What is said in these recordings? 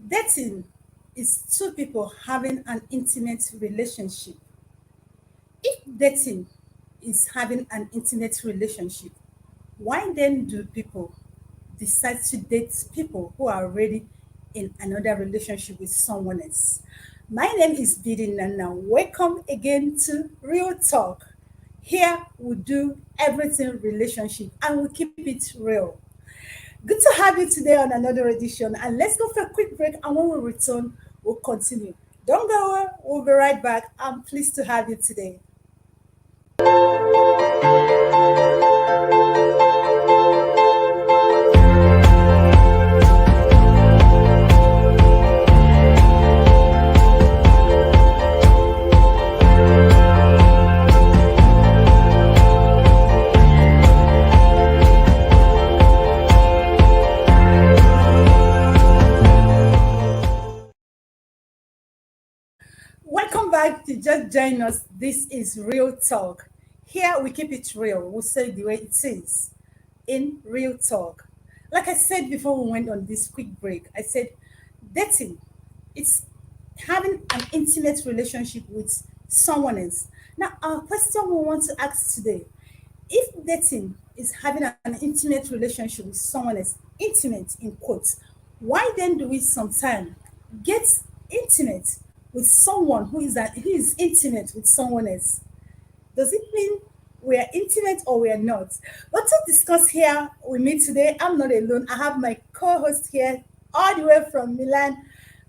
Dating is two people having an intimate relationship. If dating is having an intimate relationship, why then do people decide to date people who are already in another relationship with someone else? My name is Didi Nana. Welcome again to Real Talk. Here we do everything relationship and we keep it real. Good to have you today on another edition. And let's go for a quick break. And when we return, we'll continue. Don't go away. We'll be right back. I'm pleased to have you today. Welcome back to just join us. This is Real Talk. Here we keep it real. We say it the way it is in Real Talk. Like I said before we went on this quick break, I said dating, it's having an intimate relationship with someone else. Now, our question we want to ask today, if dating is having an intimate relationship with someone else, intimate in quotes, why then do we sometimes get intimate with someone who is intimate with someone else? Does it mean we are intimate or we are not? But to discuss here with me today, I'm not alone. I have my co-host here all the way from Milan,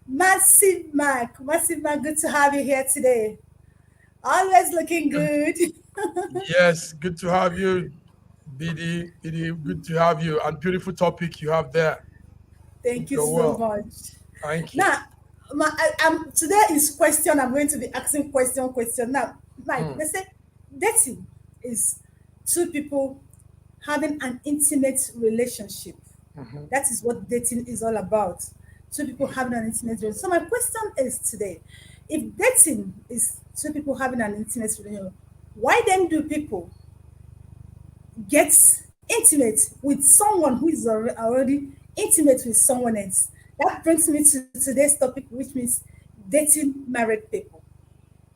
Massive Mac. Massive Mac, good to have you here today. Always looking good. Yes, good to have you, Didi. Didi, good to have you. And beautiful topic you have there. Thank you Go so well. much. Thank you. Now, today is question. I'm going to be asking question. Now, Mike, Hmm. let's say dating is two people having an intimate relationship. Mhm. That is what dating is all about. Two people having an intimate relationship. So my question is today, if dating is two people having an intimate relationship, why then do people get intimate with someone who is already intimate with someone else? That brings me to today's topic, which means dating married people.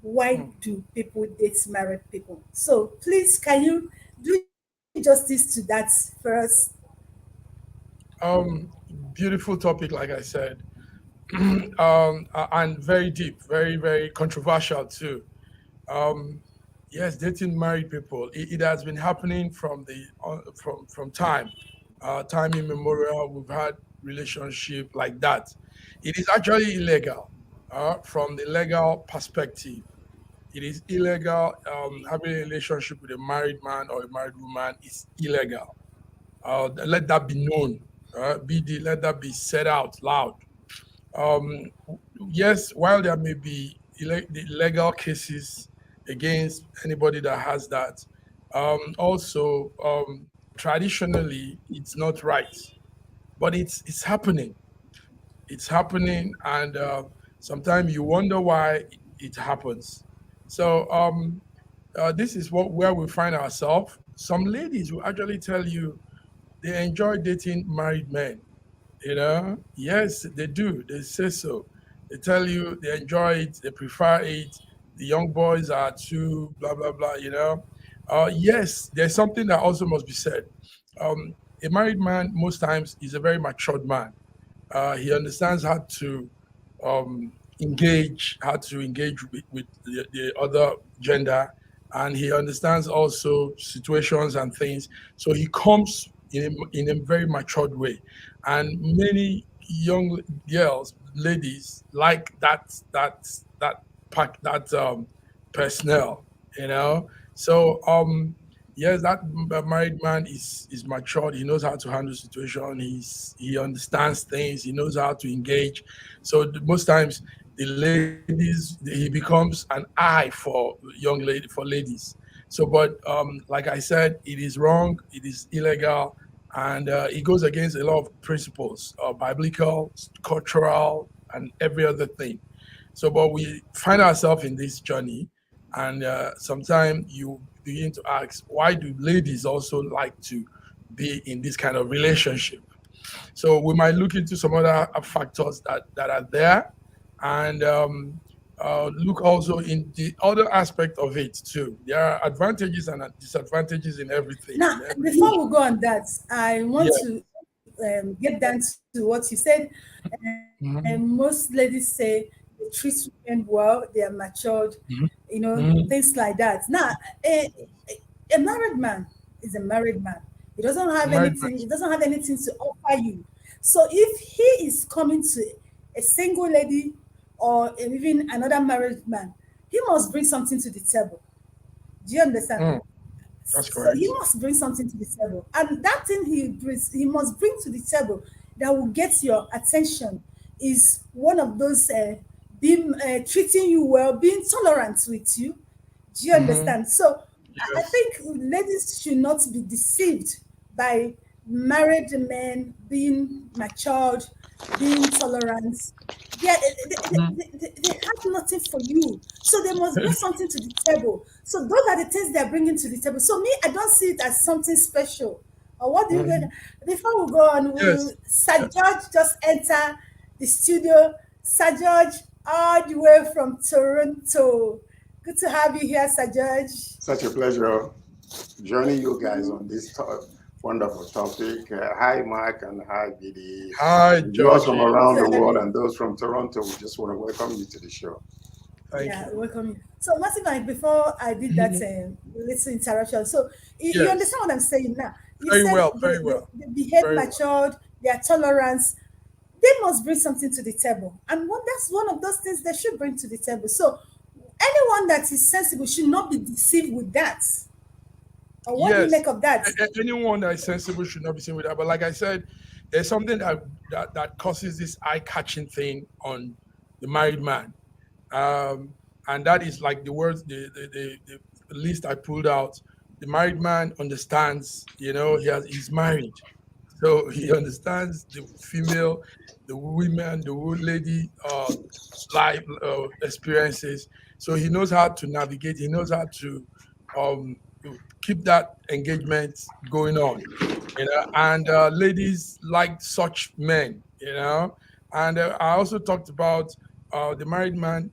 Why Hmm. do people date married people? So please, can you do justice to that first? Um, Beautiful topic, like I said. And very deep, very, very controversial too. Um, yes, dating married people. It has been happening from from time immemorial. We've had relationship like that. It is actually illegal. From the legal perspective, it is illegal. Having a relationship with a married man or a married woman is illegal. Let that be known. Let that be said out loud. Um, yes, while there may be the legal cases against anybody that has that, also traditionally it's not right, but it's happening. It's happening, and sometimes you wonder why it happens. So this is where we find ourselves. Some ladies will actually tell you they enjoy dating married men. Yes, they do. They say so. They tell you they enjoy it, they prefer it. The young boys are too, blah, blah, blah. Yes, there's something that also must be said. A married man, most times, is a very matured man. He understands um, how to engage with the other gender, and he understands also situations and things. So he comes in a very matured way, and many young girls, ladies, like that pack that personnel. So yes, that married man is matured. He knows how to handle situation. He understands things. He knows how to engage. So most times the ladies, he becomes an eye for for ladies. So, but like I said, it is wrong. It is illegal, and it goes against a lot of principles, biblical, cultural, and every other thing. So, but we find ourselves in this journey, and sometimes you begin to ask, why do ladies also like to be in this kind of relationship? So we might look into some other factors that are there, and look also in the other aspect of it too. There are advantages and disadvantages in everything, Now, in every before we go on that, I want yeah. to get down to what you said. Mhm, Most ladies say they treat women well, they are matured, mhm, mhm. things like that. Now, a married man is a married man. He doesn't have Married man. anything. He doesn't have anything to offer you. So if he is coming to a single lady or even another married man, he must bring something to the table. Do you understand? Mm, that's So he correct. must bring something to the table, and that thing he brings, he must bring to the table that will get your attention is one of those being treating you well, being tolerant with you. Do you Hmm. understand? So I Yes. think ladies should not be deceived by married men being matured, being tolerant. Mhm. They have nothing for you. So they must bring something to the table. So those are the things they're bringing to the table. So me, I don't see it as something special. Or what do you Mhm. before we go on, will Yes. Sir George just enter the studio? Sir George, all the way from Toronto. Good to have you here, Sir George. Such a pleasure joining you guys Mhm. on this wonderful topic. Hi, Mark, and hi, BD. Hi, Viewers from Georgie. Good around to the have world you. and those from Toronto, we just want to welcome you to the show. Thank Yeah, you. welcome you. So, Massive, like before I did that Mhm. little interaction, so you Yes. understand what I'm saying now? You Very said well. Very well. they behave Very well. matured, their tolerance, they must bring something to the table. And that's one of those things they should bring to the table. So, anyone that is sensible should not be deceived with that. Or what do you Yes, make of that? anyone that is sensible should not be seen with that. But like I said, there's something that causes this eye-catching thing on the married man, um, and that is like the words, the list I pulled out. The married man understands, he's married, so he understands the female, the women, the old lady, life experiences. So he knows how to navigate. He knows how to um, keep that engagement going on. And ladies like such men. And I also talked about the married man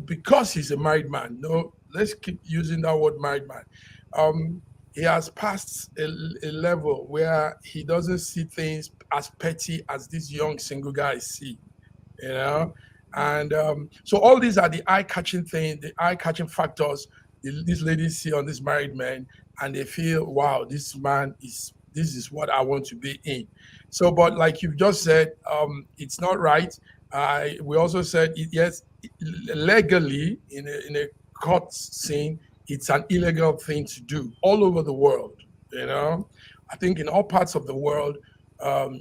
because he's a married man. No, let's keep using that word married man. Um, he has passed a level where he doesn't see things as petty as these young single guys see, you know. And so all these are the eye-catching thing, the eye-catching factors these ladies see on this married man, and they feel, wow, this is what I want to be in. So, but like you've just said, it's not right. We also said, yes, legally in a court scene, it's an illegal thing to do all over the world. You know, I think in all parts of the world,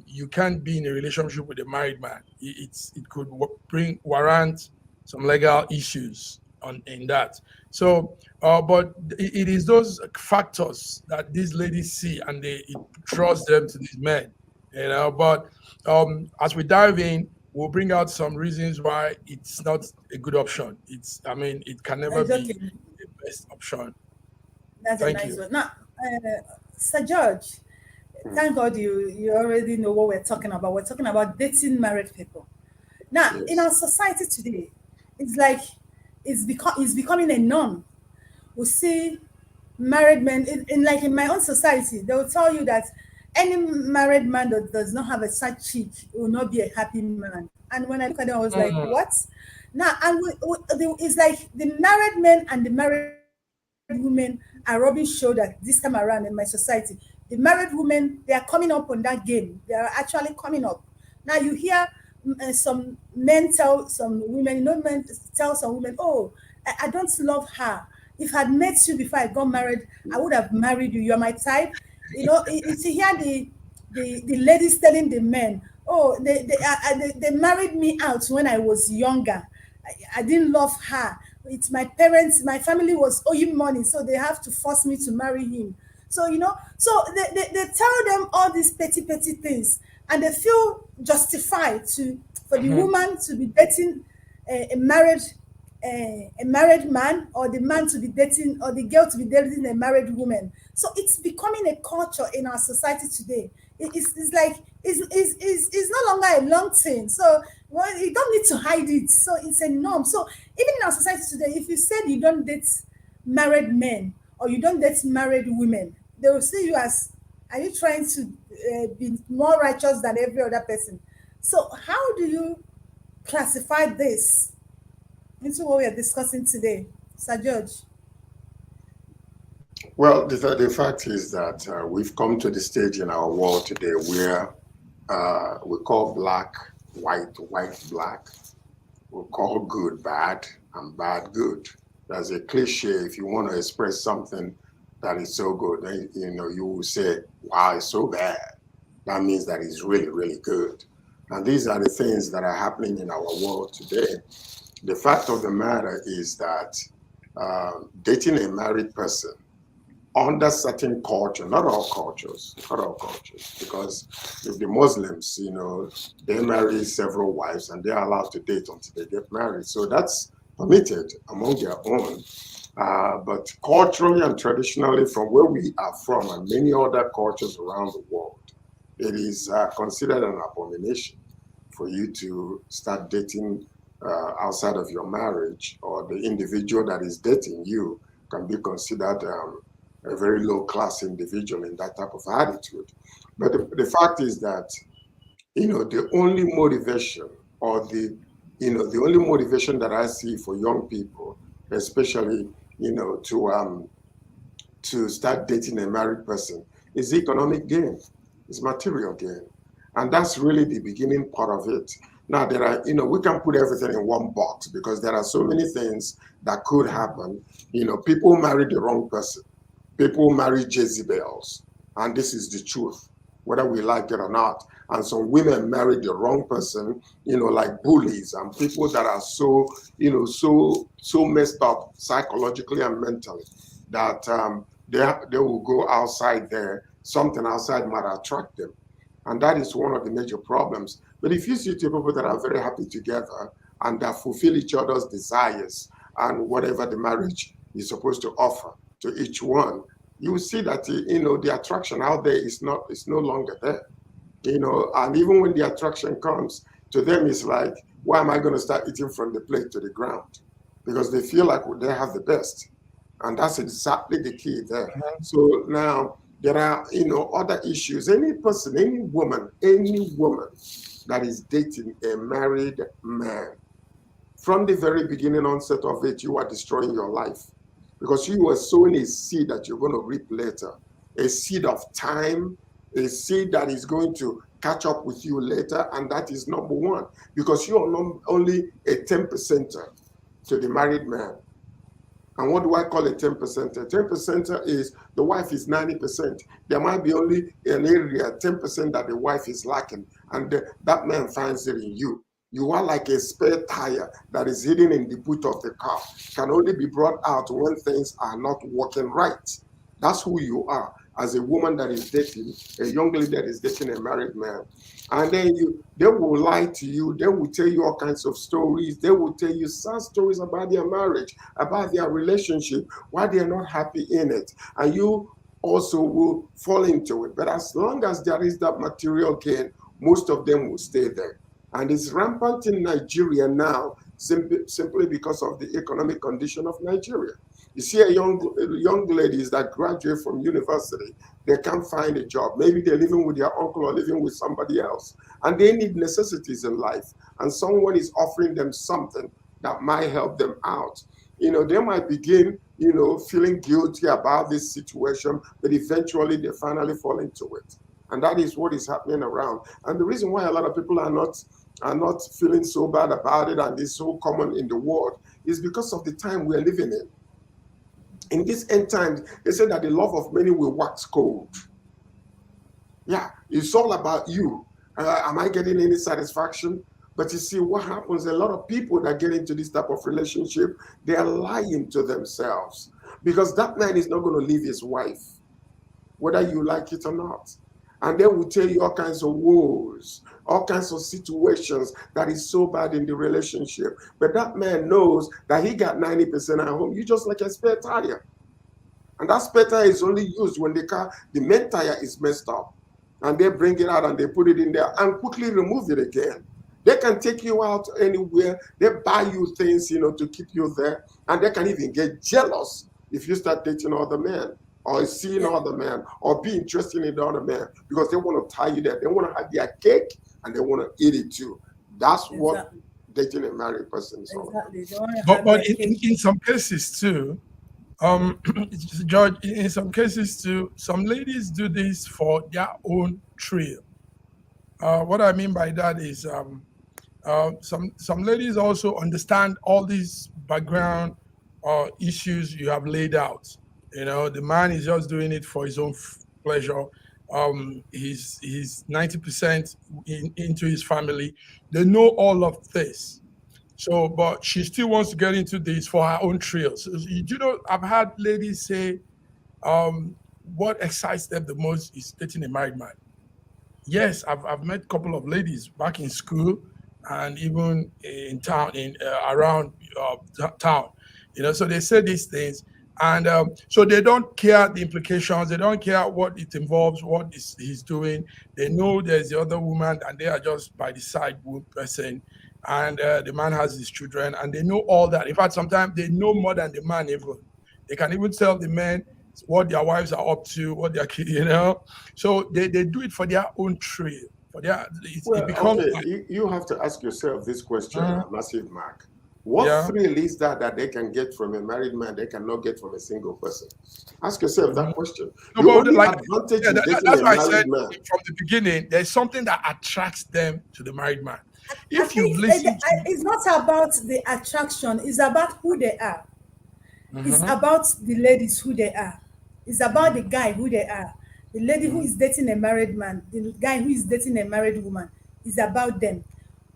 you can't be in a relationship with a married man. It could bring warrant some legal issues on in that. So, but it is those factors that these ladies see, and it draws them to these men. But as we dive in, we'll bring out some reasons why it's not a good option. I mean, it can never It's be okay. the best option. That's a Thank nice you. one. Now, Sir George, Hmm. thank God you already know what we're talking about. We're talking about dating married people. Now, in Yes. our society today, it's like it's becoming a norm. We see married men in my own society. They will tell you that any married man that does not have a side chick will not be a happy man. And when I look at them, I was like, Mm, what? Now, and it's like the married men and the married women are rubbing shoulders this time around in my society. The married women, they are coming up on that game. They are actually coming up. Now you hear some men tell some women, men tell some women, oh, I don't love her. If I'd met you before I got married, I would have married you. You're my type. You see here the ladies telling the men, oh, they married me out when I was younger. I didn't love her. It's my parents, my family was owing money, so they have to force me to marry him. So, so they tell them all these petty things, and they feel justified to for the Mhm. woman to be dating a married man, or the man to be dating, or the girl to be dating a married woman. So it's becoming a culture in our society today. It's like it's no longer a long thing. So, well, you don't need to hide it. So it's a norm. So even in our society today, if you said you don't date married men, or you don't date married women, they will see you as, are you trying to be more righteous than every other person? So how do you classify this into what we are discussing today, Sir George? Well, the fact is that we've come to the stage in our world today where we call black white, white black. We call good bad and bad good. There's a cliche. If you want to express something that is so good, then you will say, "Wow, it's so bad." That means that it's really, really good. And these are the things that are happening in our world today. The fact of the matter is that dating a married person under certain culture, not all cultures, because if the Muslims, they marry several wives and they're allowed to date until they get married. So that's permitted among their own. But culturally and traditionally, from where we are from and many other cultures around the world, it is considered an abomination for you to start dating outside of your marriage, or the individual that is dating you can be considered a very low class individual in that type of attitude. But the fact is that, the only motivation, or the only motivation that I see for young people, especially, to start dating a married person, is economic gain, is material gain. And that's really the beginning part of it. Now, we can put everything in one box because there are so many things that could happen. People marry the wrong person. People marry Jezebels. And this is the truth, whether we like it or not. And some women marry the wrong person, like bullies and people that are so messed up psychologically and mentally that they will go outside there. Something outside might attract them. And that is one of the major problems. But if you see two people that are very happy together and that fulfill each other's desires and whatever the marriage is supposed to offer to each one, you will see that the attraction out there is no longer there. And even when the attraction comes, to them it's like, why am I going to start eating from the plate to the ground? Because they feel like they have the best. And that's exactly the key there. So now there are, other issues. Any person, any woman that is dating a married man, from the very beginning onset of it, you are destroying your life, because you are sowing a seed that you're going to reap later, a seed of time, a seed that is going to catch up with you later. And that is number one, because you are only a 10%er to the married man. And what do I call a 10%er? 10%er is the wife is 90%. There might be only an area, 10%, that the wife is lacking, and that man finds it in you. You are like a spare tire that is hidden in the boot of the car, can only be brought out when things are not working right. That's who you are as a woman that is dating, a young lady that is dating a married man. And then they will lie to you. They will tell you all kinds of stories. They will tell you sad stories about their marriage, about their relationship, why they are not happy in it. And you also will fall into it. But as long as there is that material gain, most of them will stay there. And it's rampant in Nigeria now, simply because of the economic condition of Nigeria. You see young ladies that graduate from university, they can't find a job. Maybe they're living with their uncle or living with somebody else. And they need necessities in life. And someone is offering them something that might help them out. They might begin, feeling guilty about this situation, but eventually they finally fall into it. And that is what is happening around. And the reason why a lot of people are not feeling so bad about it, and it's so common in the world, is because of the time we're living in. In this end times, they say that the love of many will wax cold. Yeah, it's all about you. Am I getting any satisfaction? But you see, what happens, a lot of people that get into this type of relationship, they are lying to themselves because that man is not going to leave his wife, whether you like it or not. And they will tell you all kinds of woes, all kinds of situations that is so bad in the relationship. But that man knows that he got 90% at home. You just like a spare tire. And that spare tire is only used when the main tire is messed up. And they bring it out and they put it in there and quickly remove it again. They can take you out anywhere. They buy you things, to keep you there. And they can even get jealous if you start dating other men or seeing other men or be interested in the other man because they want to tie you there. They want to have their cake and they want to eat it too. That's what dating a married person is all about. But in some cases too, George, in some cases too, some ladies do this for their own thrill. What I mean by that is some ladies also understand all these background issues you have laid out. The man is just doing it for his own pleasure. He's 90% into his family. They know all of this. So, but she still wants to get into this for her own thrills. I've had ladies say, what excites them the most is dating a married man. Yes, I've met a couple of ladies back in school and even in town, around town. So they say these things, and so they don't care the implications. They don't care what it involves, what he's doing. They know there's the other woman, and they are just by the side person. And the man has his children, and they know all that. In fact, sometimes they know more than the man even. They can even tell the men what their wives are up to, what their kids, So they do it for their own thrill. It becomes. Okay. You have to ask yourself this question, Massive Mark. What thrill is that they can get from a married man they cannot get from a single person? Ask yourself that question. The only advantage in dating a married man. From the beginning, there's something that attracts them to the married man. If you listen, it's not about the attraction. It's about who they are. It's about the ladies who they are. It's about the guy who they are. The lady who is dating a married man, the guy who is dating a married woman, is about them.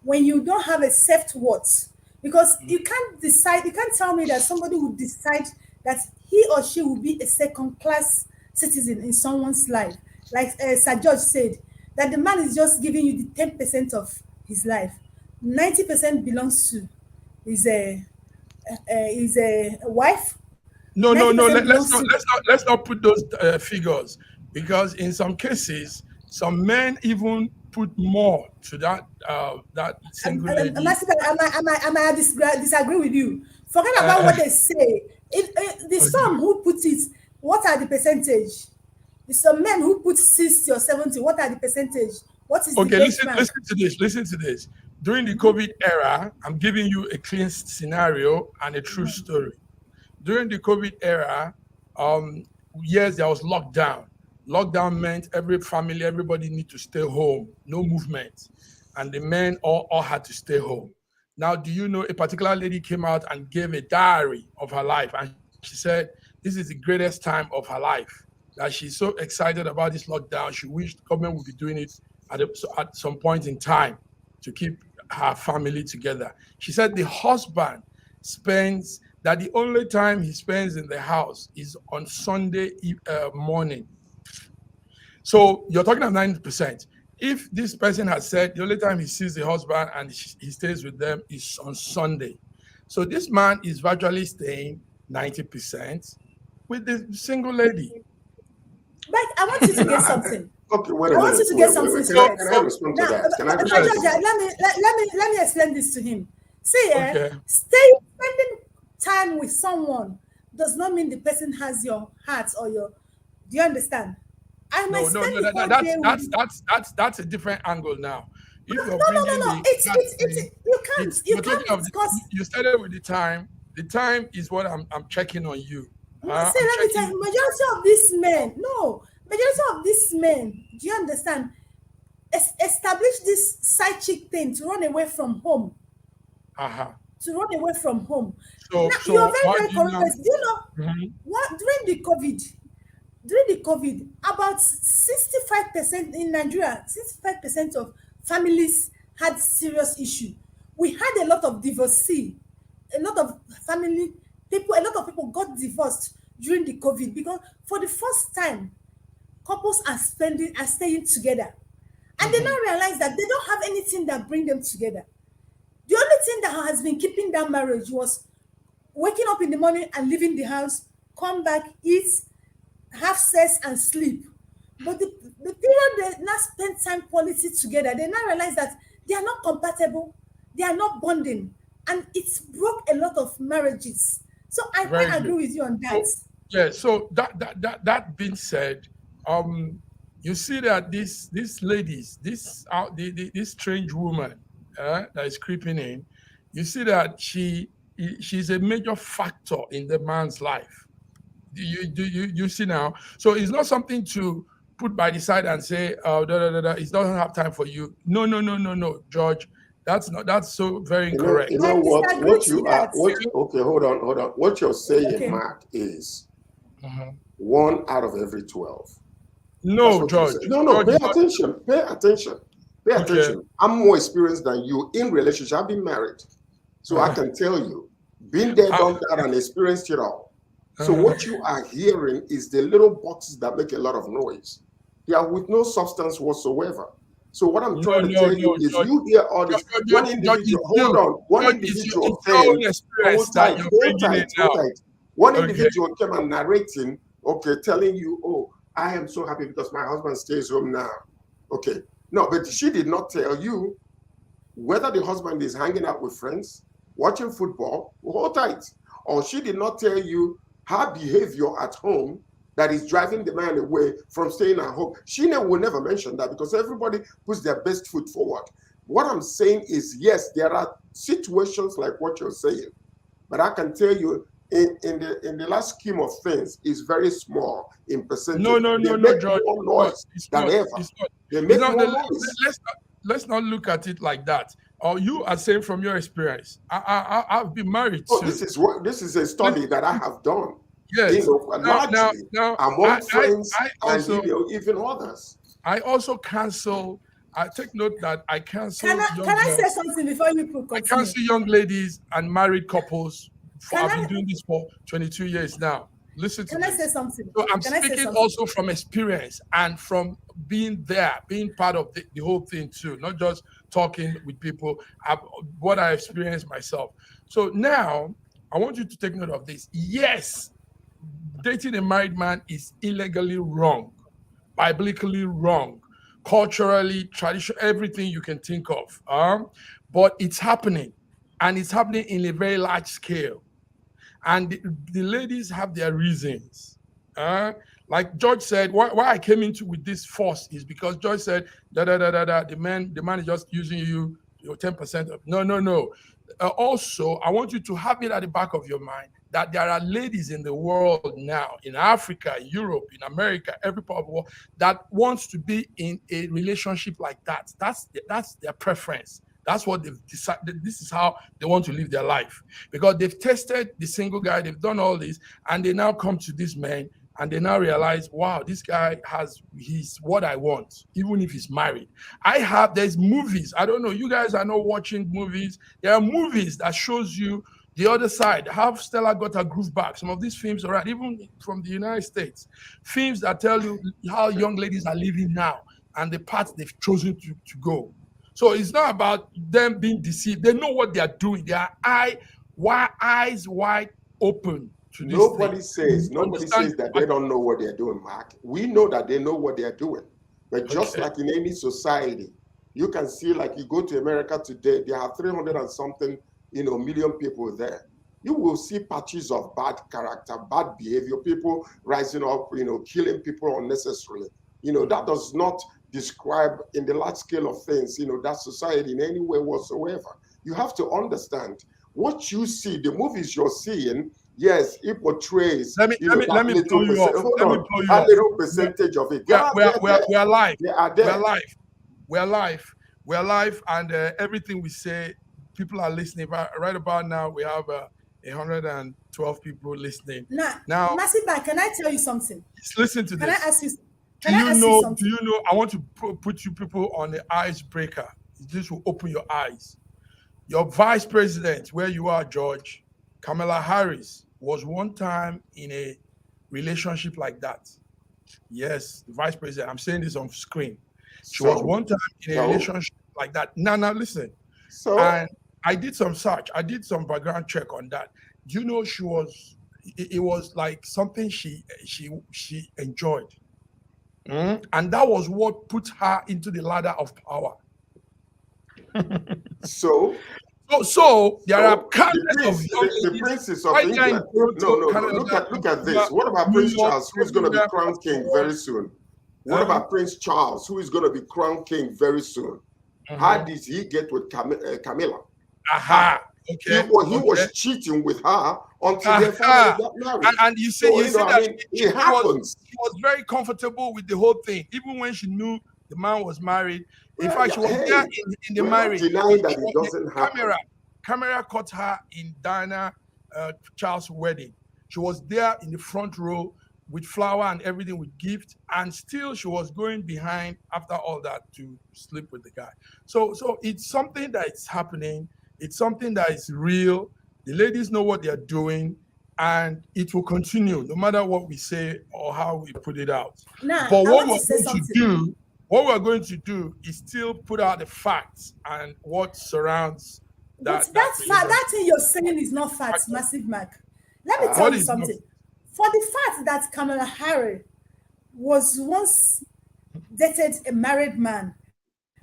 When you don't have a self-worth, because you can't decide, you can't tell me that somebody would decide that he or she will be a second-class citizen in someone's life. Like Sir George said, that the man is just giving you the 10% of his life. 90% belongs to his wife. No. Let's not put those figures, because in some cases, some men even put more to that single lady. I disagree with you. Forget about what they say. Some who put it, what are the percentage? Some men who put 60 or 70, what are the percentage? What is listen to this. During the COVID era, I'm giving you a clean scenario and a true story. During the COVID era, yes, there was lockdown. Lockdown meant everybody need to stay home, no movement. And the men all had to stay home. Now, do you know a particular lady came out and gave a diary of her life, and she said, this is the greatest time of her life, that she's so excited about this lockdown. She wished the government would be doing it at some point in time to keep her family together. She said the husband the only time he spends in the house is on Sunday morning. So you're talking about 90%. If this person has said the only time he sees the husband and he stays with them is on Sunday. So this man is virtually staying 90% with the single lady. But I want you to get something. Okay, I want you to get something straight. Can I respond to that? Let me explain this to him. See, spending time with someone does not mean the person has your heart or your. Do you understand? That's a different angle now. No. You can't because you started with the time. The time is what I'm checking on you. Let me tell you, majority of these men, do you understand? Establish this side chick thing to run away from home. to run away from home. So Now, you're so very, why very do you correct. now? Do you know Mhm. what during the COVID, about 65% in Nigeria, 65% of families had serious issue. We had a lot of divorcee, a lot of family people, a lot of people got divorced during the COVID because for the first time, couples are staying together. And they now Mhm. realize that they don't have anything that bring them together. The only thing that has been keeping that marriage was waking up in the morning and leaving the house, come back, eat, have sex and sleep. But the period they now spend time quality together, they now realize that they are not compatible, they are not bonding, and it's broke a lot of marriages. So I Very quite good. agree with you on that. So yeah, so that being said, you see that these ladies, this strange woman that is creeping in, you see that she's a major factor in the man's life. Do you see now? So it's not something to put by the side and say, oh, it doesn't have time for you. No, no, no, no, no, George. That's so very You incorrect. I know what? disagree What to you are, that. what, okay, hold on. What you're saying, Okay. Mark, is Mhm. 1 out of every 12. That's No, what you're George. saying. No, no, George pay is not. attention. Pay attention. Pay Okay. attention. I'm more experienced than you in relationship. I've been married. So I Uh-huh. can tell you, been there, Uh, done that, and experienced it all. So uh-huh. what you are hearing is the little boxes that make a lot of noise. They are with no substance whatsoever. So what I'm No, trying to no, tell you no, is George. you hear all this, one George is individual, hold you. on, one George is individual it's your came, own experience that you're hold bringing in tight, hold now. tight. One Okay. individual came and narrating, okay, telling you, oh, I am so happy because my husband stays home now. Okay. No, but she did not tell you whether the husband is hanging out with friends, watching football, hold tight, or she did not tell you her behavior at home that is driving the man away from staying at home. She will never mention that because everybody puts their best foot forward. What I'm saying is, yes, there are situations like what you're saying, but I can tell you in the last scheme of things is very small in No, percentage. no, They no, no, make George. more It's not. noise It's than not. ever. It's not. They It's make not. more noise. Let's not look at it like that. Or you are saying from your experience. I've been married Oh, too. this is a study Listen, that I have done, yes. largely Now, among friends I and also even others. cancel. I take note that I Can cancel I young can I say girls. something before you could I continue? cancel young ladies and married couples. For Can I've been I doing this for 22 years now. Listen to can I say this. something? So I'm Can I say speaking something? also from experience and from being there, being part of the whole thing too, not just talking with people, what I experienced myself. So now I want you to take note of this. Yes, dating a married man is illegally wrong, biblically wrong, culturally, tradition, everything you can think of. But it's happening, and it's happening in a very large scale. And the ladies have their reasons. Uh, like George said, why I came into with this force is because George said, da da da da da. The man is just using you. Your 10% of no, no, no. Also, I want you to have it at the back of your mind that there are ladies in the world now, in Africa, Europe, in America, every part of the world, that wants to be in a relationship like that. That's their preference. That's what they've decided. This is how they want to live their life because they've tested the single guy, they've done all this, and they now come to this man and they now realize, wow, this guy he's what I want, even if he's married. There's movies. I don't know, you guys are not watching movies. There are movies that shows you the other side. How Stella got her groove back. Some of these films, all right, even from the United States, films that tell you how young ladies are living now and the path they've chosen to go. So it's not about them being deceived. They know what they are doing. They are eyes wide open to this thing. Nobody Understand? says that they don't know what they're doing, Mark. We know that they know what they're doing. But just Okay. like in any society, you can see, like you go to America today, there are 300 and something, million people there. You will see patches of bad character, bad behavior, people rising up, killing people unnecessarily. That does not describe in the large scale of things, that society in any way whatsoever. You have to understand what you see, the movies you're seeing. Yes, it portrays, Let me that blow little you percent. off. Hold Let me on, blow you that off. little percentage of it. There are, We are live. they are We are there. live. We are live. We are live, and everything we say people are listening. Right about now, we have 112 people listening. Now, Masiba, can I tell you something? Listen to Can I this. ask you? Do Can I you ask you know? something? Do you know? I want to put you people on the icebreaker. This will open your eyes. Your vice president, where you are, George, Kamala Harris, was one time in a relationship like that. Yes, the vice president. I'm saying this on screen. She was one time in a relationship like that. Now, listen. And I did some search. I did some background check on that. Do you know she was? It was like something she enjoyed, and that was what put her into the ladder of power. So there are countless of the princes of England. No. Look at this. What about Prince Charles, who is going to be crowned king very soon? What about Prince Charles, who is going to be crowned king very soon? How did he get with Camilla? Aha. Okay. He was cheating with her until they finally got married. And you say that it happens. She was very comfortable with the whole thing, even when she knew the man was married. In fact, she was there in the marriage. Denying that it doesn't happen. Camera caught her in Diana Charles' wedding. She was there in the front row with flower and everything, with gift, and still she was going behind after all that to sleep with the guy. So it's something that is happening. It's something that is real. The ladies know what they are doing, and it will continue no matter what we say or how we put it out. But what we're going to do is still put out the facts and what surrounds that. But that thing you're saying is not facts, Massive Mac. Let me tell you something. For the fact that Kamala Harris was once dated a married man,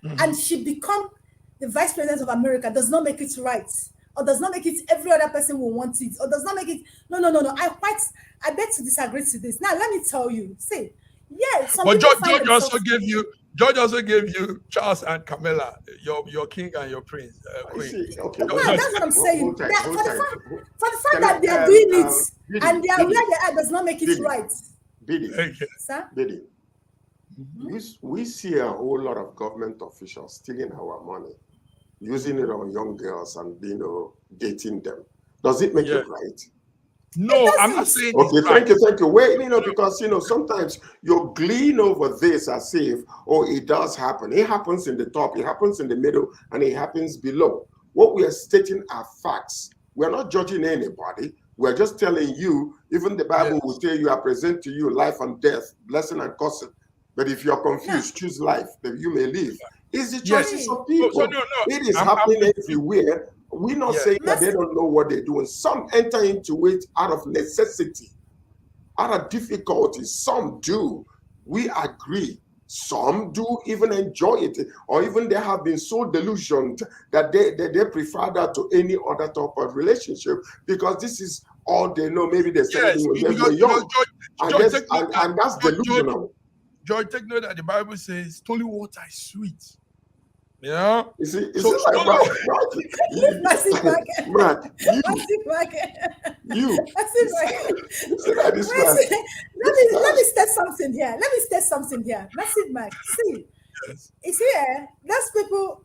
and she become the vice president of America, does not make it right, or does not make it every other person will want it, or does not make it. No. I beg to disagree to this. Now let me tell you. See, but George also gave you Charles and Camilla, your king and your prince, queen. Okay. That's what I'm saying. For the fact that they are doing it and they are where they are does not make it right. Biddy, we see a whole lot of government officials stealing our money, using it on young girls and dating them. Does it make it right? No, I'm not saying. Okay, thank you. Wait, because sometimes you glean over this as if, it does happen. It happens in the top, it happens in the middle, and it happens below. What we are stating are facts. We are not judging anybody. We are just telling you. Even the Bible will tell you, I present to you life and death, blessing and cursing. But if you are confused, choose life that you may live. It's the choices of people. It is happening everywhere. We're not saying that they don't know what they're doing. Some enter into it out of necessity, out of difficulty. Some do. We agree. Some do even enjoy it, or even they have been so delusioned that they prefer that to any other type of relationship because this is all they know. Maybe they're saying when they were young, and that's delusional. George, take note that the Bible says, "Holy water is sweet." Yeah. You see, like, Massive man, you. Let me state something here. Massive Mac. See, it's here. Those people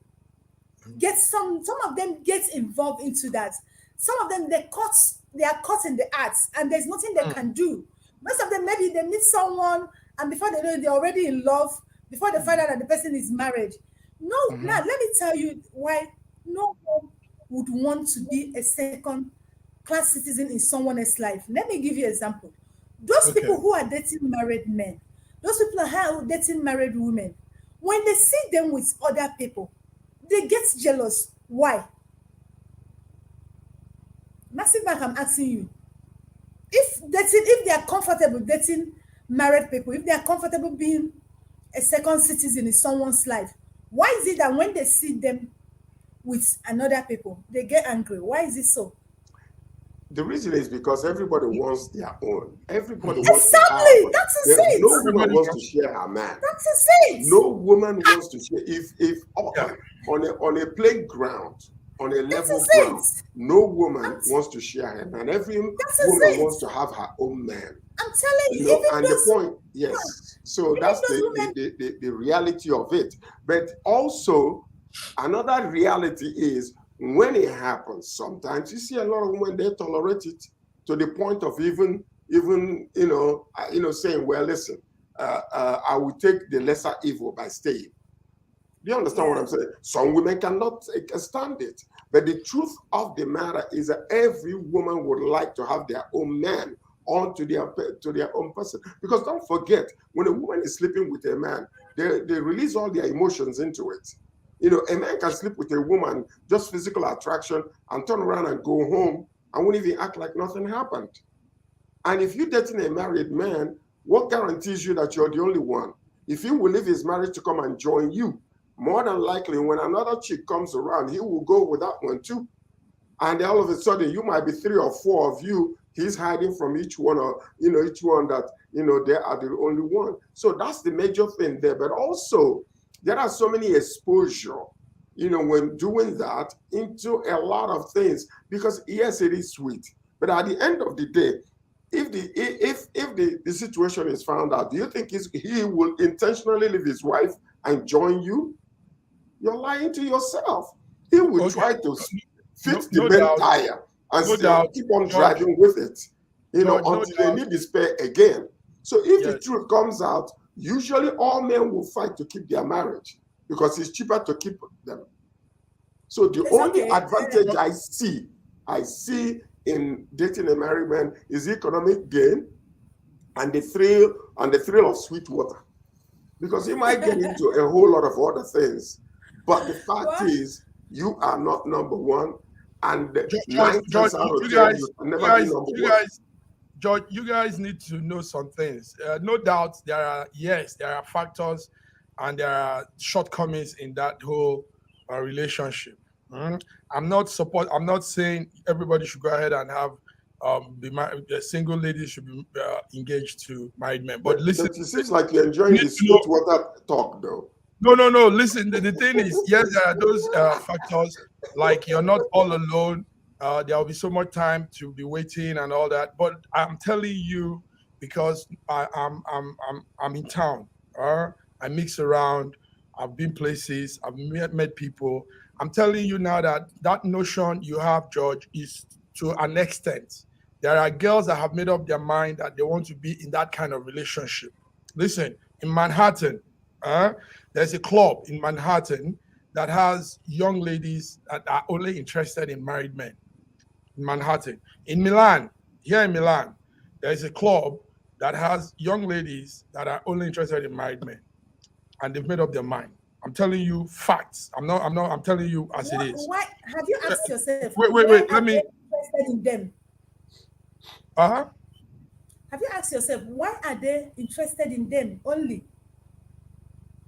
some of them get involved into that. Some of them they are caught in the acts, and there's nothing they can do. Most of them, maybe they meet someone, and before they know it, they're already in love. Before they find out that the person is married. No, now let me tell you why no one would want to be a second-class citizen in someone else's life. Let me give you an example. Those people who are dating married men, those people who are dating married women, when they see them with other people, they get jealous. Why? Massive Bank, I'm asking you. If they are comfortable dating married people, if they are comfortable being a second citizen in someone's life, why is it that when they see them with another people, they get angry? Why is it so? The reason is because everybody wants their own. Everybody wants that's a sense. No woman wants to share her man. That's a sense. No woman wants to share. If on a playground, on a level ground, no woman wants to share her man. Every woman wants to have her own man. I'm telling you, and the point, yes. So that's the reality of it. But also, another reality is when it happens, sometimes you see a lot of women, they tolerate it to the point of even saying, well, listen, I will take the lesser evil by staying. Do you understand what Yeah. I'm saying? Some women cannot stand it. But the truth of the matter is that every woman would like to have their own man onto their own person. Because don't forget, when a woman is sleeping with a man, they release all their emotions into it. A man can sleep with a woman, just physical attraction, and turn around and go home and won't even act like nothing happened. And if you're dating a married man, what guarantees you that you're the only one? If he will leave his marriage to come and join you, more than likely, when another chick comes around, he will go with that one too. And all of a sudden, you might be 3 or 4 of you. He's hiding from each one, or each one that they are the only one. So that's the major thing there. But also, there are so many exposure, when doing that into a lot of things. Because yes, it is sweet, but at the end of the day, if the situation is found out, do you think he will intentionally leave his wife and join you? You're lying to yourself. He will Okay. try to fix the No main doubt. tire and No still doubt. keep on George, driving with it, George, no until they doubt. need the spare again. So if the Yes. truth comes out, usually all men will fight to keep their marriage because it's cheaper to keep them. So the It's only okay. advantage I see in dating a married man is economic gain and the thrill of sweet water. Because you might get into a whole lot of other things. But the fact What? is, you are not number one. And George, 9 times out of you 10, guys, you can never be number you one. guys, George, you guys need to know some things. No doubt, there are factors and there are shortcomings in that whole relationship. I'm not saying everybody should go ahead and have the single ladies should be engaged to married men. But listen, But it seems like you're you enjoying need the to know. sweet water talk, though. No. Listen, the thing is, yes, there are those factors like you're not all alone. There will be so much time to be waiting and all that. But I'm telling you, because I'm in town. I mix around. I've been places. I've met people. I'm telling you now that notion you have, George, is to an extent. There are girls that have made up their mind that they want to be in that kind of relationship. Listen, in Manhattan, there's a club in Manhattan that has young ladies that are only interested in married men. In Manhattan. In Milan, here in Milan, there's a club that has young ladies that are only interested in married men. And they've made up their mind. I'm telling you facts. I'm telling you as it is. Why have you asked yourself why Wait. are Let they me interested in them? uh-huh. Have you asked yourself why are they interested in them only?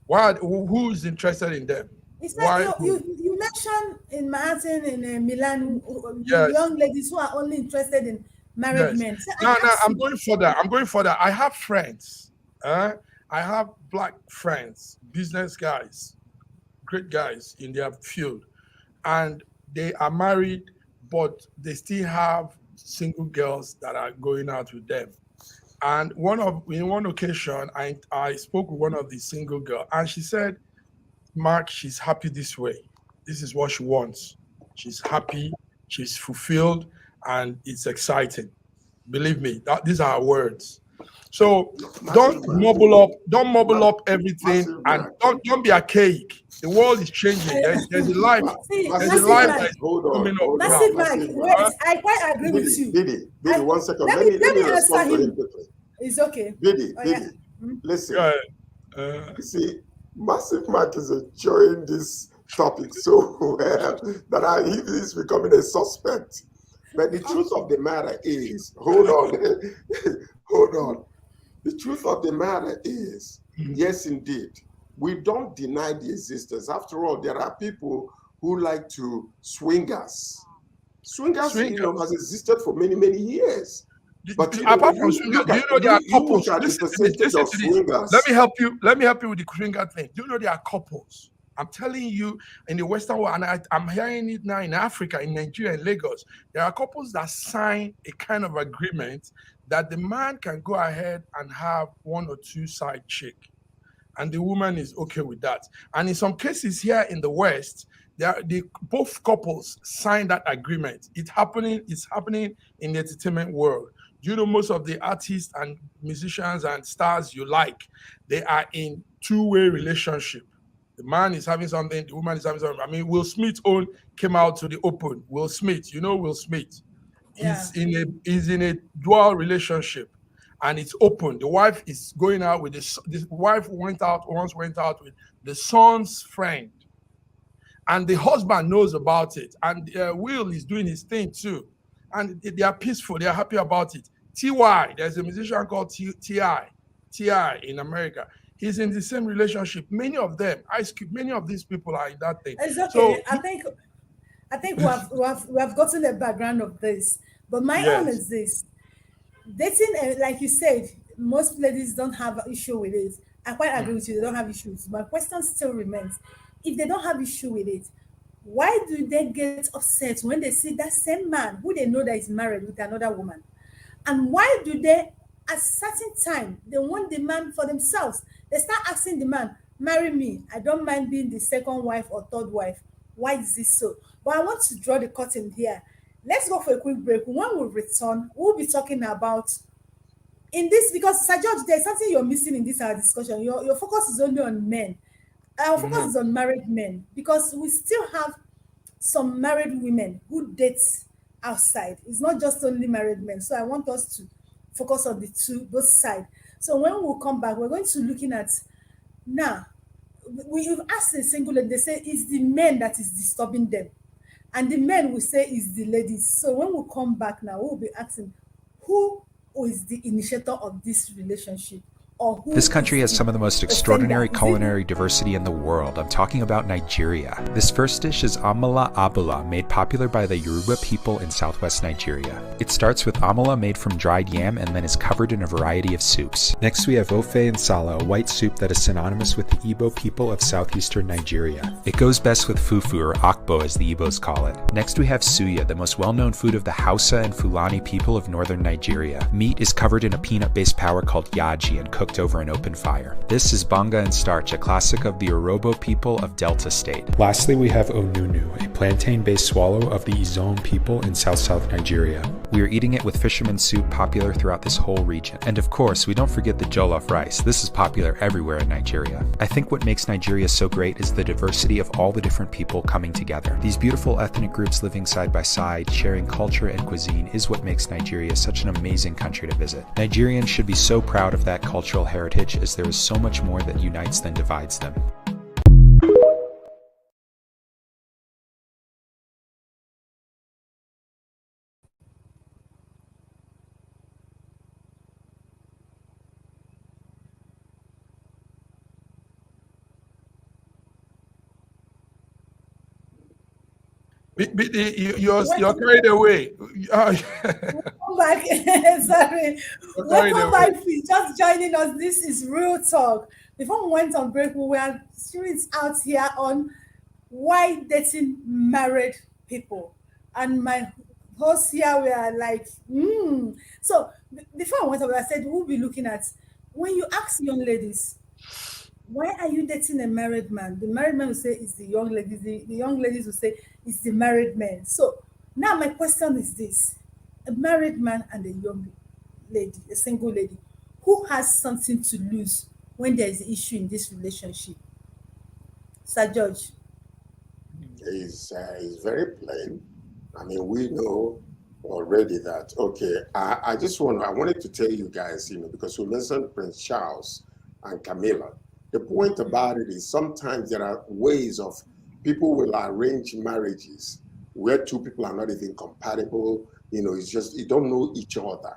Who's interested in them? It's like Why you who? you you mentioned in Manhattan in Milan, Yes. young ladies who are only interested in married Yes. men. So I No, ask I'm you, going further. I'm going further. I have friends. I have black friends, business guys, great guys in their field, and they are married, but they still have single girls that are going out with them. And in one occasion, I spoke with one of the single girl, and she said, "Mark, she's happy this way. This is what she wants. She's happy, she's fulfilled, and it's exciting." Believe me, these are her words. So Massive man. don't mobble up everything, Massive and man. don't be archaic. The world is changing. There's a life, see, there's a Massive massive life man. that Mike, is Hold coming on, up hold now. on. massive Mike. Massive man. Wait, I quite agree with you. Diddy, I 1 second. let Let me me let let me me answer respond to him him. quickly. It's okay. Diddy, Oh yeah. Diddy, Mm. listen. Go ahead. You see, Massive Mark is enjoying this topic so well that he is becoming a suspect. But the truth of the matter is, hold on, hold on. The truth of the matter is, yes, indeed, we don't deny the existence. After all, there are people who like to swing us. Swingers, Swingers. has existed for many, many years. But Apart when from you swinger, look do at you know there are you look couples? at the Listen to this. percentage Listen of to this. Let me swingers. help you. Let me help you with the swinger thing. Do you know there are couples? I'm telling you, in the Western world, and I'm hearing it now in Africa, in Nigeria, in Lagos, there are couples that sign a kind of agreement that the man can go ahead and have one or two side chick, and the woman is okay with that. And in some cases here in the West, the both couples signed that agreement. It's happening in the entertainment world. You know, most of the artists and musicians and stars you like, they are in two-way relationship. The man is having something, the woman is having something. I mean, Will Smith own came out to the open. Will Smith, you know Will Smith, Yeah. is in a dual relationship, and it's open. The wife is going out with this wife went out with the son's friend, and the husband knows about it, and Will is doing his thing too, and they are peaceful, they are happy about it. Ty, there's a musician called Ti in America. He's in the same relationship. Many of them, Ice Cube, many of these people are in that thing. It's So okay. I think we have gotten the background of this. But my own yes. is this. Dating, like you said, most ladies don't have an issue with it. I quite agree with you, they don't have issues. My question still remains, if they don't have issue with it, why do they get upset when they see that same man who they know that is married with another woman? And why do they, at certain time, they want the man for themselves? They start asking the man, marry me, I don't mind being the second wife or third wife. Why is this so? But I want to draw the curtain here. Let's go for a quick break. When we return, we'll be talking about in this, because Sir George, there's something you're missing in this our discussion. Your focus is only on men. Our focus Mhm. is on married men, because we still have some married women who date outside. It's not just only married men. So I want us to focus on the two, both sides. So when we come back, we're going to looking at now. We've asked a single lady, they say it's the men that is disturbing them. And the men will say it's the ladies. So when we come back now, we'll be asking who is the initiator of this relationship, or This who is country has the some of the most offender. extraordinary Is it culinary diversity in the world. I'm talking about Nigeria. This first dish is amala abula, made popular by the Yoruba people in southwest Nigeria. It starts with amala made from dried yam and then is covered in a variety of soups. Next we have ofe and sala, a white soup that is synonymous with the Igbo people of southeastern Nigeria. It goes best with fufu, or akbo as the Igbos call it. Next we have suya, the most well-known food of the Hausa and Fulani people of northern Nigeria. Meat is covered in a peanut-based powder called yaji and cooked over an open fire. This is banga and starch, a classic of the Urhobo people of Delta State. Lastly, we have onunu, a plantain-based swallow of the Izon people in South Nigeria. We are eating it with fisherman soup, popular throughout this whole region. And of course, we don't forget the jollof rice. This is popular everywhere in Nigeria. I think what makes Nigeria so great is the diversity of all the different people coming together. These beautiful ethnic groups living side by side, sharing culture and cuisine, is what makes Nigeria such an amazing country to visit. Nigerians should be so proud of that cultural heritage, as there is so much more that unites than divides them. You're welcome, carried away. welcome back? Sorry, You're carried welcome away. back. If you're just joining us, this is Real Talk. Before we went on break, we were serious out here on why dating married people, and my hosts here were like, So before I went on, I said we'll be looking at when you ask young ladies, why are you dating a married man? The married man will say it's the young ladies. The young ladies will say it's the married man. So now my question is this: a married man and a young lady, a single lady, who has something to lose when there is an issue in this relationship? Sir George. Is very plain. I mean, we know already that. Okay, I wanted to tell you guys, because we mentioned Prince Charles and Camilla. The point about it is sometimes there are ways of people will arrange marriages where two people are not even compatible. It's just you don't know each other.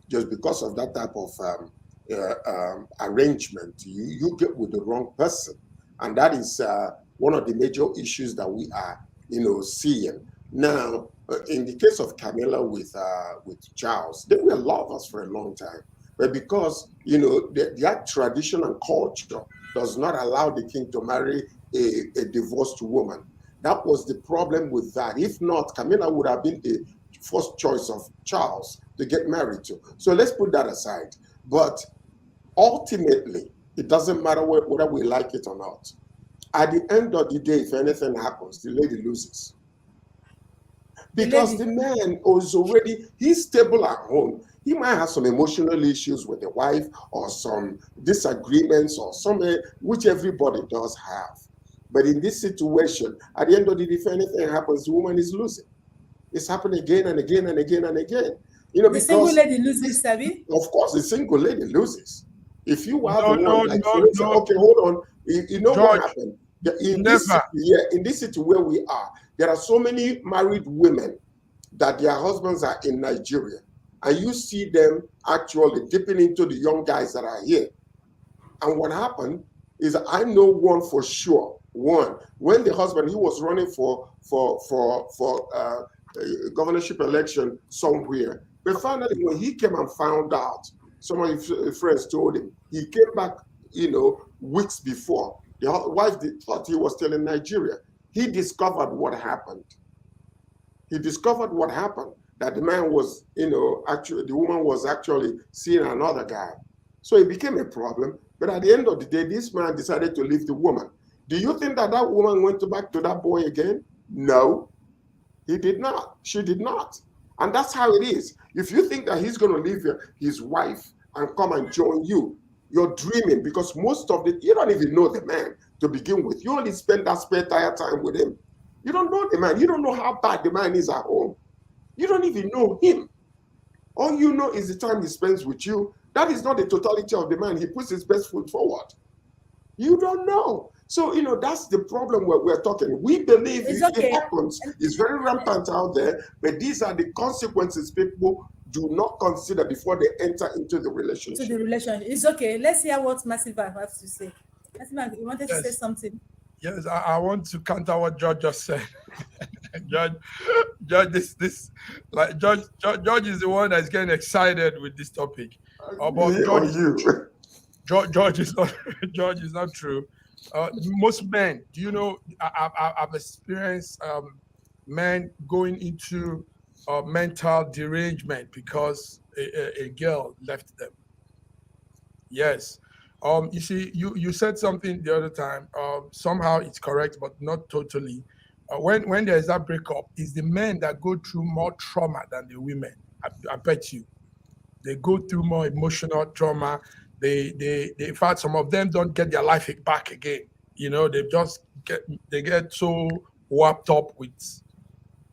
Just because of that type of arrangement, you get with the wrong person, and that is one of the major issues that we are, seeing now. In the case of Camilla with Charles, they were lovers for a long time, but because their tradition and culture does not allow the king to marry a divorced woman. That was the problem with that. If not, Camilla would have been the first choice of Charles to get married to. So let's put that aside. But ultimately, it doesn't matter whether we like it or not. At the end of the day, if anything happens, the lady loses. The Because lady. the man is already, he's stable at home. He might have some emotional issues with the wife or some disagreements or something, which everybody does have. But in this situation, at the end of the day, if anything happens, the woman is losing. It's happening again and again and again and again. The single Because lady loses, Sabi. of course the single lady loses. If you have No, one, no, like no, for instance, no, okay, hold on. You know what George, happened? In this never. yeah, in this city where we are, there are so many married women that their husbands are in Nigeria. And you see them actually dipping into the young guys that are here. And what happened is I know one for sure. One, when the husband he was running for governorship election somewhere, but finally when he came and found out, some of his friends told him he came back, weeks before. The wife thought he was still in Nigeria. He discovered what happened. He discovered what happened, that the man was, actually, the woman was actually seeing another guy. So it became a problem. But at the end of the day, this man decided to leave the woman. Do you think that that woman went back to that boy again? No, he did not. She did not. And that's how it is. If you think that he's going to leave his wife and come and join you, you're dreaming, because most of you don't even know the man to begin with. You only spend that spare time with him. You don't know the man. You don't know how bad the man is at home. You don't even know him. All you know is the time he spends with you. That is not the totality of the man. He puts his best foot forward. You don't know. So, that's the problem we're talking. We believe It's it okay. happens. It's very rampant out there, but these are the consequences people do not consider before they enter into the To relationship. the relationship. It's okay. Let's hear what Massive Man has to say. Massive Man, you wanted to say Yes, something? yes. I want to counter what George just said. George, George, George is the one that's getting excited with this topic. But Me or you? George is not George is not true. Most men, do you know? I've experienced men going into mental derangement because a girl left them. Yes. You see, you said something the other time. Somehow it's correct, but not totally. When there's that breakup, it's the men that go through more trauma than the women. I bet you they go through more emotional trauma. In fact, some of them don't get their life back again. They get so wrapped up with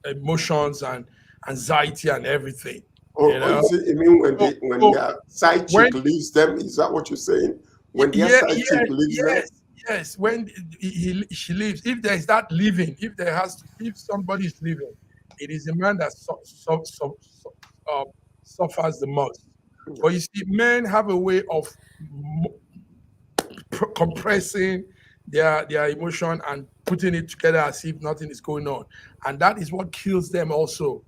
emotions and anxiety and everything. You Or know. is it, you mean So, when so their side when chick leaves them? Is that what you're saying? When their yeah, side chick yes, leaves them? yes, yes. When she leaves, if there is that leaving, if somebody is leaving, it is the man that uh, suffers the most. But you see, men have a way of compressing their emotion and putting it together as if nothing is going on, and that is what kills them also.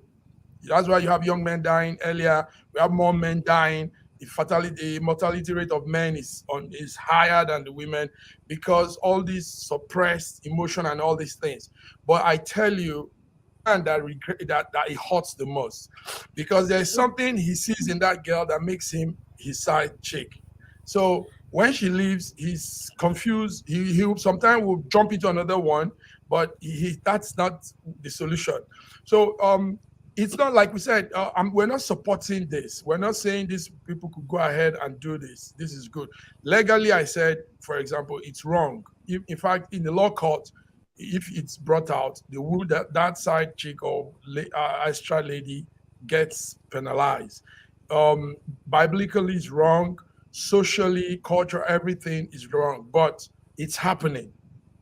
That's why you have young men dying earlier. We have more men dying. The mortality rate of men is higher than the women because all these suppressed emotion and all these things. But I tell you, man, that regret that it hurts the most because there's something he sees in that girl that makes him his side chick. So when she leaves, he's confused. He sometimes will jump into another one, but that's not the solution. So it's not like we said. We're not supporting this. We're not saying these people could go ahead and do this. This is good. Legally, I said, for example, it's wrong. In fact, in the law court, if it's brought out, that side chick or extra lady gets penalized. Biblically, it's wrong. Socially, culture, everything is wrong. But it's happening.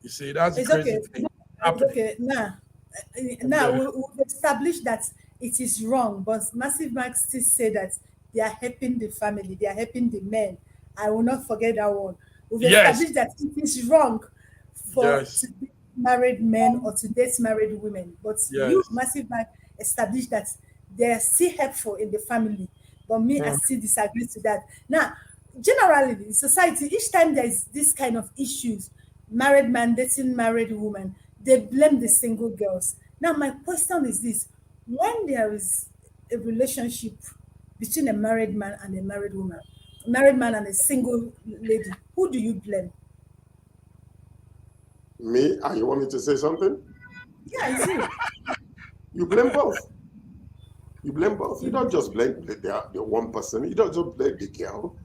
You see, that's the It's crazy okay. thing. It's Happening. okay. Now Okay. we've established that it is wrong, but Massive Max still say that they are helping the family, they are helping the men. I will not forget that one. We've Yes. established that it is wrong for to Yes. date married men or to date married women. But you, Yes. Massive Max, established that they are still helpful in the family. But me, I Mm. still disagree to that. Now, generally in society, each time there is this kind of issues, married man dating married woman, they blame the single girls. Now, my question is this: when there is a relationship between a married man and a married woman, married man and a single lady, who do you blame? Me? And you want me to say something? Yeah, it's you. You blame both. You blame both. You don't just blame the one person. You don't just blame the girl,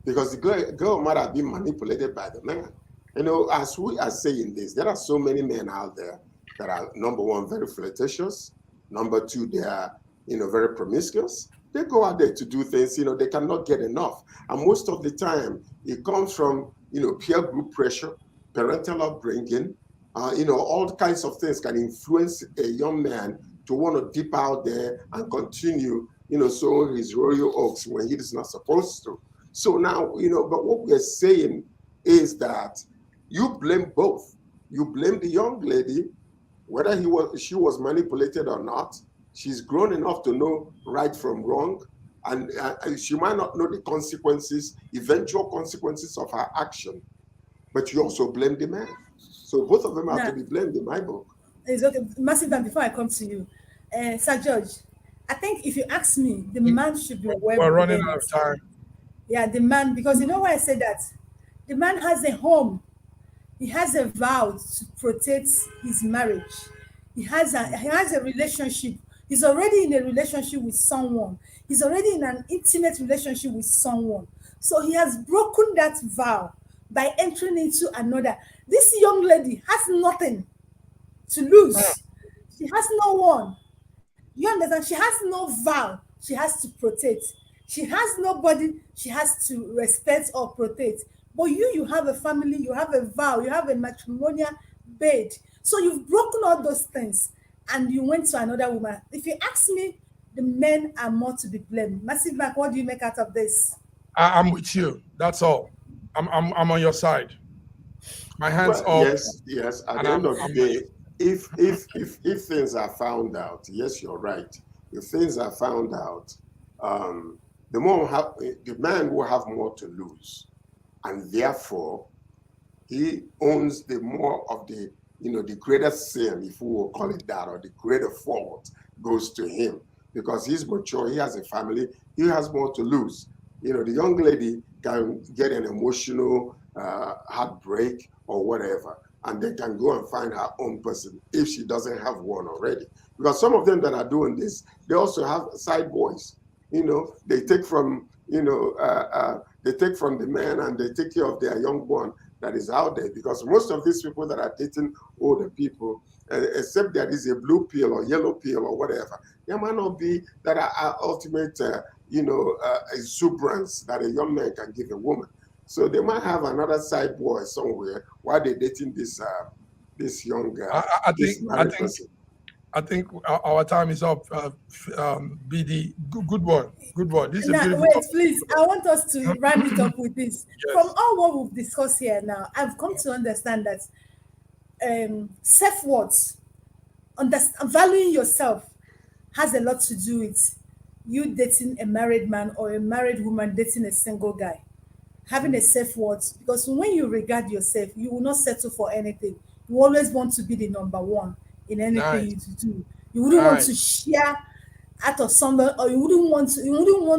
because the girl might have been manipulated by the man. You know, as we are saying this, there are so many men out there that are, number one, very flirtatious. Number two, they are, very promiscuous. They go out there to do things, they cannot get enough. And most of the time, it comes from, peer group pressure, parental upbringing, all kinds of things can influence a young man to want to dip out there and continue, sowing his royal oats when he is not supposed to. So now, but what we're saying is that you blame both. You blame the young lady, whether she was manipulated or not. She's grown enough to know right from wrong, and she might not know the consequences, eventual consequences of her action, but you also blame the man. So both of them have to be blamed in my book. It's okay. Massive man, before I come to you, Sir George, I think if you ask me, the man should be well. We're running out of time. Yeah, the man, because you know why I say that? The man has a home. He has a vow to protect his marriage. He has a relationship. He's already in a relationship with someone. He's already in an intimate relationship with someone. So he has broken that vow by entering into another. This young lady has nothing to lose. She has no one. You understand? She has no vow she has to protect. She has nobody she has to respect or protect. But you have a family, you have a vow, you have a matrimonial bed. So you've broken all those things and you went to another woman. If you ask me, the men are more to be blamed. Massive Mark, what do you make out of this? I'm with you. That's all. I'm on your side. My hands Well, up. yes. At the end of the day, if things are found out, yes, you're right. If things are found out, the man will have more to lose, and therefore he owns the more of the the greater sin, if we will call it that, or the greater fault goes to him, because he's mature, he has a family, he has more to lose. The young lady can get an emotional heartbreak or whatever, and they can go and find her own person if she doesn't have one already. Because some of them that are doing this, they also have side boys. They take from they take from the man and they take care of their young one that is out there. Because most of these people that are dating older people, except there is a blue pill or yellow pill or whatever, there might not be that are ultimate exuberance that a young man can give a woman. So they might have another side boy somewhere while they're dating this young person. I think our time is up. BD, good one. This is now, a beautiful. wait, please. I want us to round it up with this. Yes. From all what we've discussed here now, I've come to understand that self-worth, valuing yourself, has a lot to do with you dating a married man or a married woman dating a single guy. Having a self-worth, because when you regard yourself, you will not settle for anything. You always want to be the number one in anything you do. You wouldn't want to share out of someone, or you wouldn't want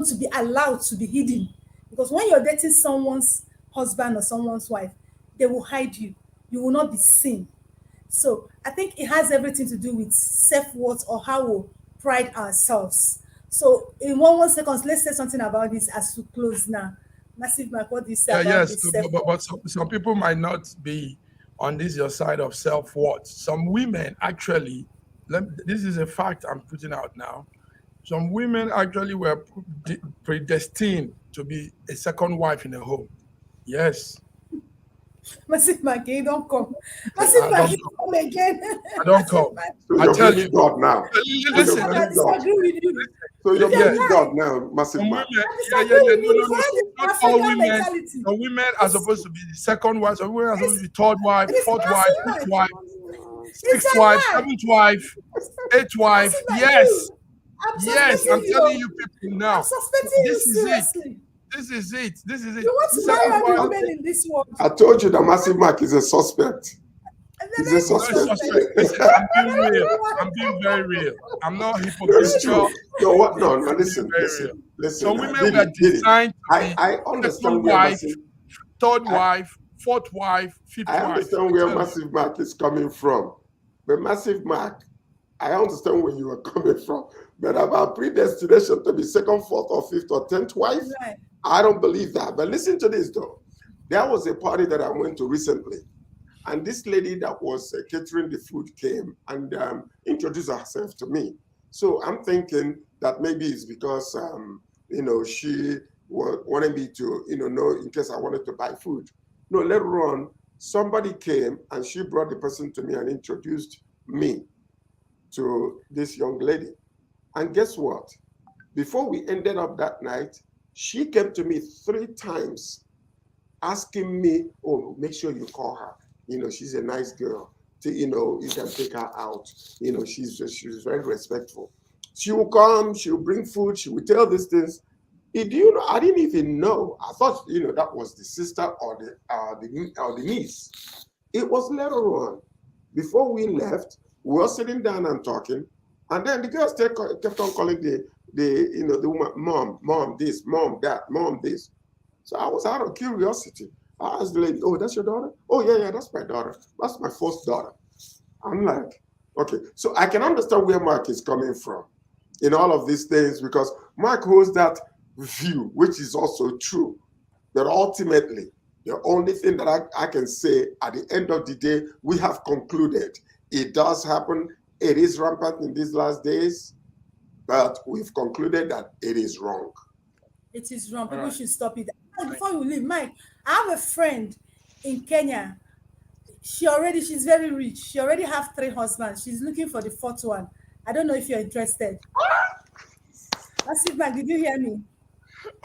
to be allowed to be hidden. Because when you're dating someone's husband or someone's wife, they will hide you. You will not be seen. So I think it has everything to do with self-worth, or how we pride ourselves. So in one second, let's say something about this as we close now. Massive Mark, what do you say about this? But some people might not be on your side of self-worth. Some women actually, this is a fact I'm putting out now. Some women actually were predestined to be a second wife in a home. Yes. Massive Mark, you don't come. Massive Mark, you come again. I don't come. So I tell you God now. Listen, I disagree with you. So you're blaming God now, Massive Mark. Not all women. Some women are supposed to be the second wife. Some women are supposed to be third wife, fourth wife, fifth wife, sixth wife, seventh wife, eighth wife. Yes. I'm telling you people now. This is it. You want to marry all the women in this world? I told you that Massive Mark is a suspect. He's a suspect. I'm being very real. I'm not hypocritical. No, what? No, listen. Some women were designed to be I understand wife, third wife, fourth wife, fifth I wife. understand where Massive Mark is coming from. But Massive Mark, I understand where you are coming from. But about predestination to be second, fourth, or fifth, or 10th wife, Right. I don't believe that. But listen to this, though. There was a party that I went to recently. And this lady that was catering the food came and introduced herself to me. So I'm thinking that maybe it's because, she wanted me to, know in case I wanted to buy food. No, later on, somebody came and she brought the person to me and introduced me to this young lady. And guess what? Before we ended up that night, she came to me 3 times asking me, oh, make sure you call her. She's a nice girl. You can take her out. She's very respectful. She will come, she will bring food, she will tell these things. I didn't even know. I thought, that was the sister or the niece. It was later on. Before we left, we were sitting down and talking, and then the girls kept on calling the woman, mom this, mom that, mom this. So I was out of curiosity. I asked the lady, oh, that's your daughter? Oh, yeah, that's my daughter. That's my first daughter. I'm like, okay. So I can understand where Mark is coming from in all of these things, because Mark holds that view, which is also true. That ultimately, the only thing that I can say at the end of the day, we have concluded it does happen. It is rampant in these last days, but we've concluded that it is wrong. It is wrong. People should stop it. Before you leave, Mike, I have a friend in Kenya. She's very rich. She already have 3 husbands. She's looking for the 4th one. I don't know if you're interested. Massive Mike, did you hear me?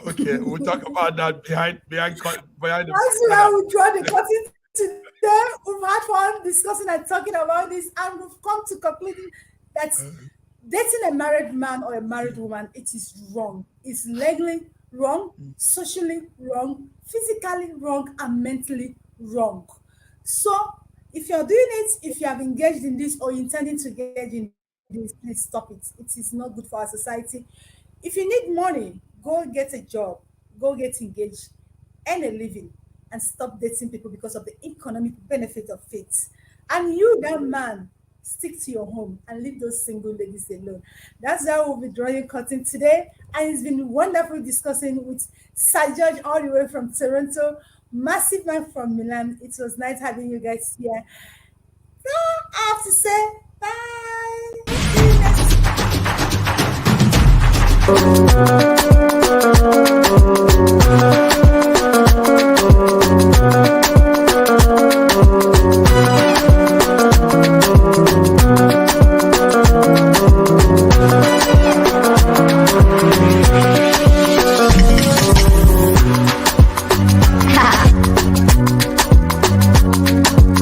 Okay, we'll talk about that behind the. That's why we draw the curtain today. We've had fun discussing and talking about this, and we've come to concluding that dating a married man or a married woman, it is wrong. It's legally wrong, socially wrong, physically wrong, and mentally wrong. So if you're doing it, if you have engaged in this or intending to engage in this, please stop it. It is not good for our society. If you need money, go get a job, go get engaged, earn a living, and stop dating people because of the economic benefit of it. And you, that man, stick to your home and leave those single ladies alone. That's how we'll be drawing curtain today. And it's been wonderful discussing with Sir George all the way from Toronto, Massive Man from Milan. It was nice having you guys here. So I have to say bye. See you next time.